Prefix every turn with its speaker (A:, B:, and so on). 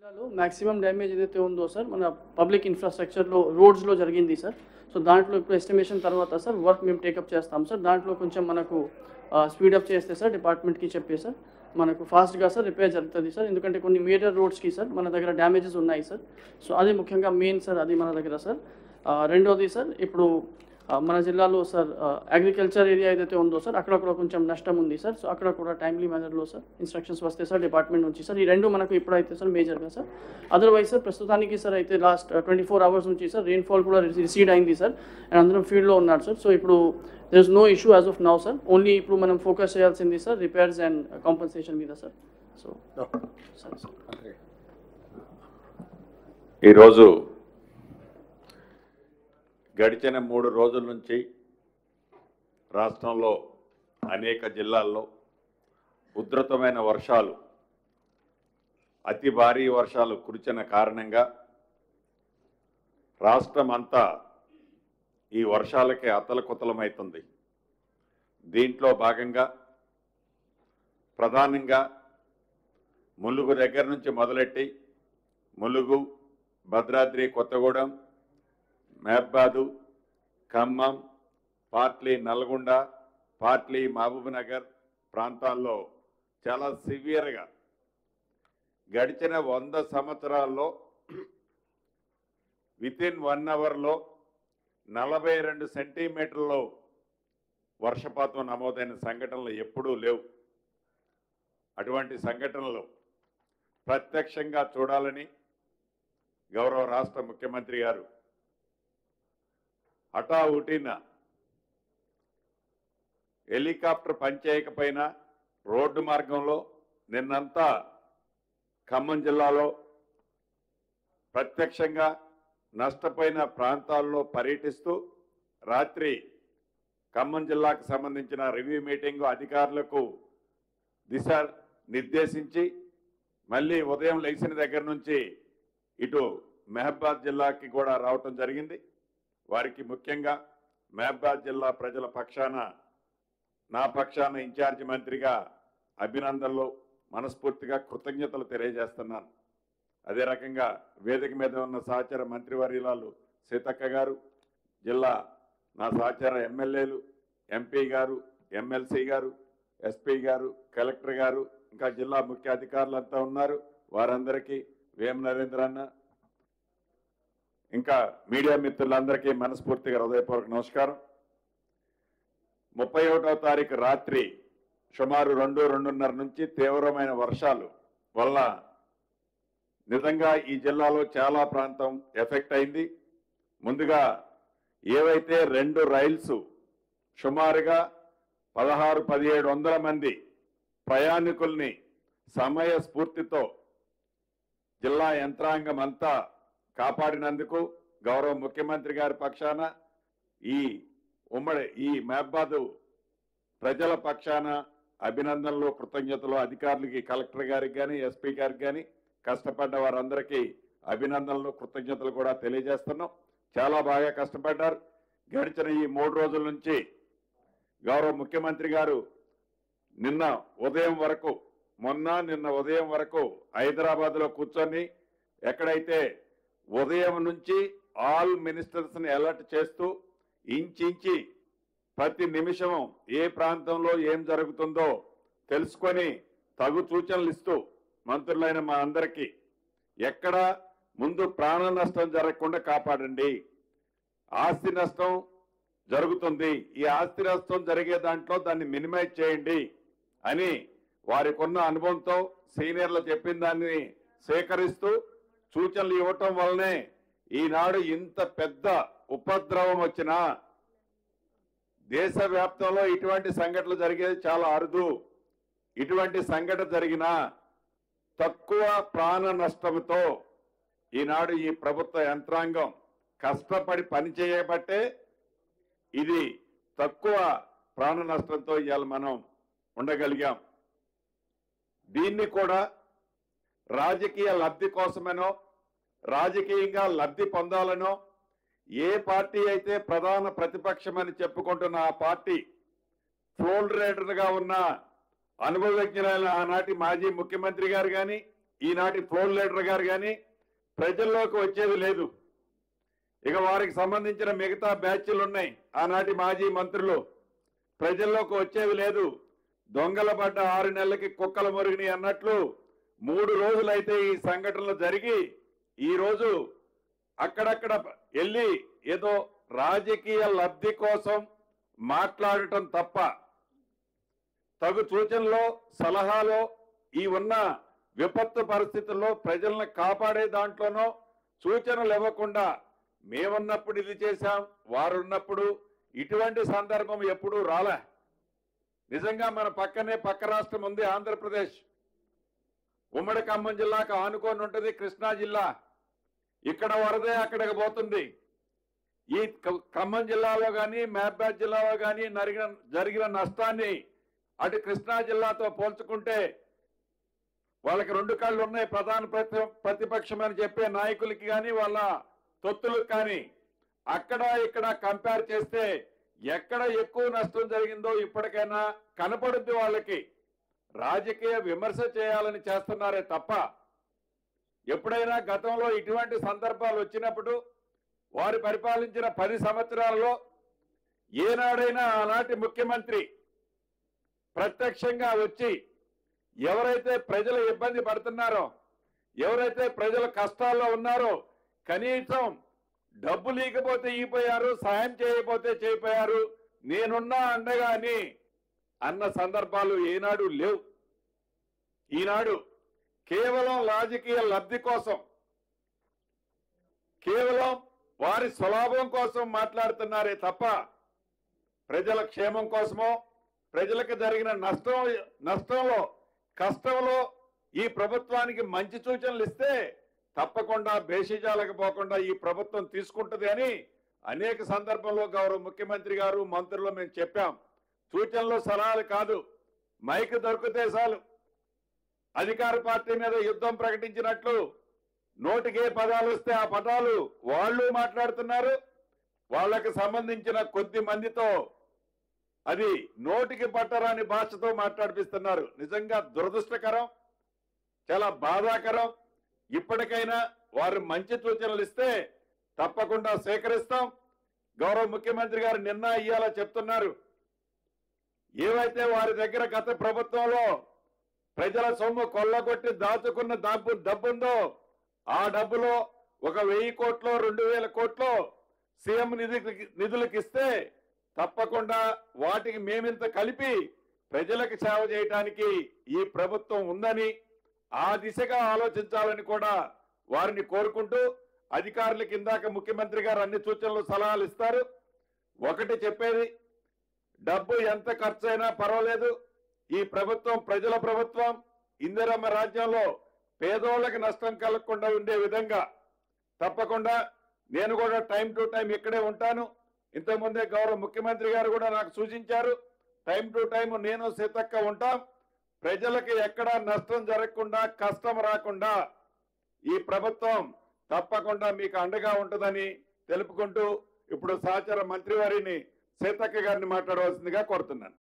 A: జిల్లాలో maximum damage ఏదైతే ఉందో సార్ మన పబ్లిక్ ఇన్ఫ్రాస్ట్రక్చర్లో రోడ్స్లో జరిగింది సార్. సో దాంట్లో ఇప్పుడు ఎస్టిమేషన్ తర్వాత సార్ వర్క్ మేము టేకప్ చేస్తాం సార్. దాంట్లో కొంచెం మనకు స్పీడప్ చేస్తే సార్ డిపార్ట్మెంట్కి చెప్పి సార్ మనకు ఫాస్ట్గా సార్ రిపేర్ జరుగుతుంది సార్. ఎందుకంటే కొన్ని మేజర్ రోడ్స్కి సార్ మన దగ్గర డ్యామేజెస్ ఉన్నాయి సార్. సో అది ముఖ్యంగా మెయిన్ సార్, అది మన దగ్గర సార్. రెండోది సార్ ఇప్పుడు మన జిల్లాలో సార్ అగ్రికల్చర్ ఏరియా ఏదైతే ఉందో సార్ అక్కడ కొంచెం నష్టం ఉంది సార్. సో అక్కడ కూడా టైమ్లీ మేనర్లో సార్ ఇన్స్ట్రక్షన్స్ వస్తే సార్ డిపార్ట్మెంట్ నుంచి సార్. ఈ రెండు మనకు ఇప్పుడైతే సార్ మేజర్గా సార్. అదర్వైజ్ సార్ ప్రస్తుతానికి సార్ అయితే లాస్ట్ 24 hours నుంచి సార్ రెయిన్ఫాల్ కూడా రిసీడ్ అయింది సార్. అండ్ అందరం ఫీల్డ్లో ఉన్నారు సార్. సో ఇప్పుడు there is no issue as of now sir. Only ఇప్పుడు మనం ఫోకస్ చేయాల్సింది సార్ రిపేర్స్ అండ్ కాంపన్సేషన్ మీద సార్. సో సరే సార్.
B: ఈరోజు గడిచిన 3 రోజుల నుంచి రాష్ట్రంలో అనేక జిల్లాల్లో ఉధృతమైన వర్షాలు, అతి భారీ వర్షాలు కురిసిన కారణంగా రాష్ట్రం అంతా ఈ వర్షాలకే అతలకుతలమవుతుంది. దీంట్లో భాగంగా ప్రధానంగా ములుగు దగ్గర నుంచి మొదలెట్టి ములుగు, భద్రాద్రి కొత్తగూడెం, మహబాదు, ఖమ్మం, పాట్లీ నల్గొండ, పాట్లీ మహబూబ్నగర్ ప్రాంతాల్లో చాలా సివియర్గా గడిచిన 100 సంవత్సరాల్లో వితిన్ 1 అవర్లో 42 సెంటీమీటర్లు వర్షపాతం నమోదైన సంఘటనలు ఎప్పుడూ లేవు. అటువంటి సంఘటనలు ప్రత్యక్షంగా చూడాలని గౌరవ రాష్ట్ర ముఖ్యమంత్రి గారు హఠావుటిన హెలికాప్టర్ పనిచేయకపోయినా రోడ్డు మార్గంలో నిన్నంతా ఖమ్మం జిల్లాలో ప్రత్యక్షంగా నష్టపోయిన ప్రాంతాల్లో పర్యటిస్తూ రాత్రి ఖమ్మం జిల్లాకు సంబంధించిన రివ్యూ మీటింగు అధికారులకు దిశ నిర్దేశించి మళ్ళీ ఉదయం లేచిన దగ్గర నుంచి ఇటు మహబాద్ జిల్లాకి కూడా రావటం జరిగింది. వారికి ముఖ్యంగా మహబాద్ జిల్లా ప్రజల పక్షాన, నా పక్షాన ఇన్ఛార్జి మంత్రిగా అభినందనలు, మనస్ఫూర్తిగా కృతజ్ఞతలు తెలియజేస్తున్నాను. అదే రకంగా వేదిక మీద ఉన్న సహచర మంత్రివర్యులాలు సీతక్క గారు, జిల్లా నా సహచర ఎమ్మెల్యేలు, ఎంపీ గారు, ఎమ్మెల్సీ గారు, ఎస్పీ గారు, కలెక్టర్ గారు, ఇంకా జిల్లా ముఖ్య అధికారులంతా ఉన్నారు. వారందరికీ వేమ నరేంద్ర అన్న, ఇంకా మీడియా మిత్రులందరికీ మనస్ఫూర్తిగా హృదయపూర్వక నమస్కారం. 31వ తారీఖు రాత్రి సుమారు 2-2:30 నుంచి తీవ్రమైన వర్షాలు వల్ల నిజంగా ఈ జిల్లాలో చాలా ప్రాంతం ఎఫెక్ట్ అయింది. ముందుగా ఏవైతే 2 రైల్స్ సుమారుగా 1600-1700 మంది ప్రయాణికుల్ని సమయస్ఫూర్తితో జిల్లా యంత్రాంగం అంతా కాపాడినందుకు గౌరవ ముఖ్యమంత్రి గారి పక్షాన, ఈ మహబాదు ప్రజల పక్షాన అభినందనలు, కృతజ్ఞతలు. అధికారులకి, కలెక్టర్ గారికి కానీ, ఎస్పీ గారికి కానీ, కష్టపడ్డ వారందరికీ అభినందనలు, కృతజ్ఞతలు కూడా తెలియజేస్తున్నాం. చాలా బాగా కష్టపడ్డారు. గడిచిన ఈ 3 రోజుల నుంచి గౌరవ ముఖ్యమంత్రి గారు నిన్న ఉదయం వరకు హైదరాబాద్లో కూర్చొని ఎక్కడైతే ఉదయం నుంచి ఆల్ మినిస్టర్స్ని అలర్ట్ చేస్తూ ఇంచి ప్రతి నిమిషం ఏ ప్రాంతంలో ఏం జరుగుతుందో తెలుసుకొని తగు సూచనలు ఇస్తూ మంత్రులైన మా అందరికీ ఎక్కడ ముందు ప్రాణ నష్టం జరగకుండా కాపాడండి, ఆస్తి నష్టం జరుగుతుంది, ఈ ఆస్తి నష్టం జరిగే దాంట్లో దాన్ని మినిమైజ్ చేయండి అని వారికి ఉన్న అనుభవంతో సీనియర్లు చెప్పిన దాన్ని సేకరిస్తూ సూచనలు ఇవ్వటం వల్లనే ఈనాడు ఇంత పెద్ద ఉపద్రవం వచ్చినా, దేశవ్యాప్తంలో ఇటువంటి సంఘటనలు జరిగేది చాలా అరుదు. ఇటువంటి సంఘటన జరిగినా తక్కువ ప్రాణ నష్టంతో ఈనాడు ఈ ప్రభుత్వ యంత్రాంగం కష్టపడి పనిచేయబట్టే ఇది తక్కువ ప్రాణ నష్టంతో ఇవాళ మనం ఉండగలిగాం. దీన్ని కూడా రాజకీయ లబ్ధి కోసమనో, రాజకీయంగా లబ్ధి పొందాలనో, ఏ పార్టీ అయితే ప్రధాన ప్రతిపక్షమని చెప్పుకుంటున్న ఆ పార్టీ ఫ్లోర్ రైడర్గా ఉన్న అనుభవజ్ఞులైన ఆనాటి మాజీ ముఖ్యమంత్రి గారు కానీ, ఈనాటి ఫ్లోర్ లీడర్ గారు కానీ ప్రజల్లోకి వచ్చేది లేదు. ఇక వారికి సంబంధించిన మిగతా బ్యాచ్లు ఉన్నాయి, ఆనాటి మాజీ మంత్రులు, ప్రజల్లోకి వచ్చేది లేదు. దొంగల పడ్డ 6 నెలలకి కుక్కల మురిగిని అన్నట్లు 3 రోజులైతే ఈ సంఘటనలు జరిగి ఈ రోజు అక్కడక్కడ వెళ్ళి ఏదో రాజకీయ లబ్ధి కోసం మాట్లాడటం తప్ప తగు సూచనలో సలహాలో ఈ ఉన్న విపత్తు పరిస్థితుల్లో ప్రజలను కాపాడే దాంట్లోనో సూచనలు ఇవ్వకుండా మేమున్నప్పుడు ఇది చేశాం, వారున్నప్పుడు ఇటువంటి సందర్భం ఎప్పుడూ రాలే. నిజంగా మన పక్కనే పక్క రాష్ట్రం ఉంది ఆంధ్రప్రదేశ్. ఉమ్మడి ఖమ్మం జిల్లాకు ఆనుకొని ఉంటుంది కృష్ణా జిల్లా. ఇక్కడ వరదే అక్కడికి పోతుంది. ఈ ఖమ్మం జిల్లాలో కానీ మహబూబాబాద్ జిల్లాలో కానీ జరిగిన నష్టాన్ని అటు కృష్ణా జిల్లాతో పోల్చుకుంటే వాళ్ళకి 2 కళ్ళు ఉన్నాయి. ప్రధాన ప్రతిపక్షం అని చెప్పే నాయకులకి కానీ వాళ్ళ తొత్తులకు కానీ అక్కడ ఇక్కడ కంపేర్ చేస్తే ఎక్కడ ఎక్కువ నష్టం జరిగిందో ఇప్పటికైనా కనపడుద్ది. వాళ్ళకి రాజకీయ విమర్శ చేయాలని చేస్తున్నారే తప్ప ఎప్పుడైనా గతంలో ఇటువంటి సందర్భాలు వచ్చినప్పుడు వారు పరిపాలించిన 10 సంవత్సరాలలో ఏనాడైనా ఆనాటి ముఖ్యమంత్రి ప్రత్యక్షంగా వచ్చి ఎవరైతే ప్రజలు ఇబ్బంది పడుతున్నారో, ఎవరైతే ప్రజల కష్టాల్లో ఉన్నారో కనీసం డబ్బు లేకపోతే ఈపోయారు, సాయం చేయకపోతే చేయిపోయారు, నేనున్నా అండగా అని అన్న సందర్భాలు ఏనాడు లేవు. ఈనాడు కేవలం రాజకీయ లబ్ధి కోసం, కేవలం వారి స్వలాభం కోసం మాట్లాడుతున్నారే తప్ప ప్రజల క్షేమం కోసమో ప్రజలకు జరిగిన నష్టంలో కష్టంలో ఈ ప్రభుత్వానికి మంచి సూచనలు ఇస్తే తప్పకుండా బేషిజాలకు పోకుండా ఈ ప్రభుత్వం తీసుకుంటుంది అని అనేక సందర్భంలో గౌరవ ముఖ్యమంత్రి గారు మంత్రులు మేము చెప్పాం. సూచనలు సలహాలు కాదు, మైక్ దొరికితే చాలు అధికార పార్టీ మీద యుద్ధం ప్రకటించినట్లు నోటికే పదాలు వస్తే ఆ పదాలు వాళ్ళు మాట్లాడుతున్నారు. వాళ్ళకి సంబంధించిన కొద్ది మందితో అది నోటికి పట్టరాని భాషతో మాట్లాడిపిస్తున్నారు. నిజంగా దురదృష్టకరం, చాలా బాధాకరం. ఇప్పటికైనా వారు మంచి సూచనలు ఇస్తే తప్పకుండా సేకరిస్తాం. గౌరవ ముఖ్యమంత్రి గారు నిన్న ఇయ్యాల చెప్తున్నారు, ఏవైతే వారి దగ్గర గత ప్రభుత్వంలో ప్రజల సొమ్ము కొల్లగొట్టి దాచుకున్న డబ్బుందో ఆ డబ్బులో ఒక 1000 కోట్లో 2000 కోట్లో సీఎం నిధులకు ఇస్తే తప్పకుండా వాటికి మేమింత కలిపి ప్రజలకు సేవ చేయడానికి ఈ ప్రభుత్వం ఉందని ఆ దిశగా ఆలోచించాలని కూడా వారిని కోరుకుంటూ అధికారులకు ఇందాక ముఖ్యమంత్రి గారు అన్ని సూచనలు సలహాలు ఇస్తారు. ఒకటి చెప్పేది, డబ్బు ఎంత ఖర్చైనా పర్వాలేదు, ఈ ప్రభుత్వం ప్రజల ప్రభుత్వం, ఇందిరమ్మ రాజ్యంలో పేదోళ్ళకి నష్టం కలగకుండా ఉండే విధంగా తప్పకుండా నేను కూడా టైం టు టైం ఇక్కడే ఉంటాను. ఇంతకుముందే గౌరవ ముఖ్యమంత్రి గారు కూడా నాకు సూచించారు, టైం టు టైం నేను సీతక్క ఉంటాం. ప్రజలకు ఎక్కడా నష్టం జరగకుండా కష్టం రాకుండా ఈ ప్రభుత్వం తప్పకుండా మీకు అండగా ఉంటుందని తెలుపుకుంటూ ఇప్పుడు సహచర మంత్రివారిని సీతక్క గారిని మాట్లాడవలసిందిగా కోరుతున్నాను.